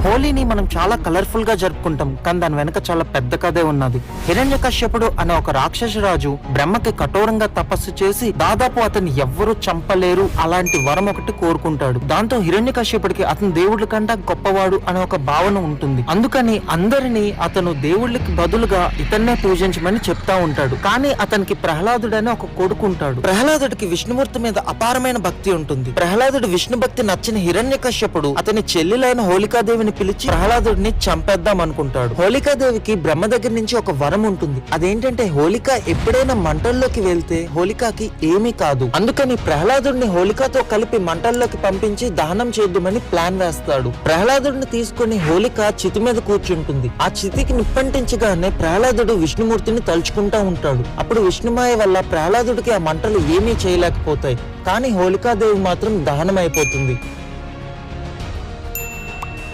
హోలీని మనం చాలా కలర్ఫుల్ గా జరుపుకుంటాం, కానీ దాని వెనక చాలా పెద్ద కథే ఉన్నది. హిరణ్యకశ్యపుడు అనే ఒక రాక్షస రాజు బ్రహ్మకి కఠోరంగా తపస్సు చేసి దాదాపు అతన్ని ఎవ్వరూ చంపలేరు అలాంటి వరం ఒకటి కోరుకుంటాడు. దాంతో హిరణ్యకశ్యపుడికి అతను దేవుళ్ళ కంటే గొప్పవాడు అనే ఒక భావన ఉంటుంది. అందుకని అందరినీ అతను దేవుళ్ళకి బదులుగా ఇతన్నే పూజించమని చెప్తా ఉంటాడు. కానీ అతనికి ప్రహ్లాదుడు అనే ఒక కొడుకు ఉంటాడు. ప్రహ్లాదుడికి విష్ణుమూర్తి మీద అపారమైన భక్తి ఉంటుంది. ప్రహ్లాదుడు విష్ణు భక్తి నచ్చిన హిరణ్యకశ్యపుడు అతని చెల్లెలైన హోళికాదేవిని పిలిచి ప్రహ్లాదుడిని చంపేద్దాం అనుకుంటాడు. హోళికాదేవికి బ్రహ్మ దగ్గర నుంచి ఒక వరం ఉంటుంది. అదేంటంటే హోళిక ఎప్పుడైనా మంటల్లోకి వెళ్తే హోళికాకి ఏమీ కాదు. అందుకని ప్రహ్లాదుడిని హోళికతో కలిపి మంటల్లోకి పంపించి దహనం చేద్దామని ప్లాన్ వేస్తాడు. ప్రహ్లాదుడిని తీసుకుని హోళిక చితి మీద కూర్చుంటుంది. ఆ చితికి నిప్పంటించగానే ప్రహ్లాదుడు విష్ణుమూర్తిని తలుచుకుంటా ఉంటాడు. అప్పుడు విష్ణుమాయ వల్ల ప్రహ్లాదుడికి ఆ మంటలు ఏమీ చేయలేకపోతాయి. కానీ హోళికాదేవి మాత్రం దహనం అయిపోతుంది.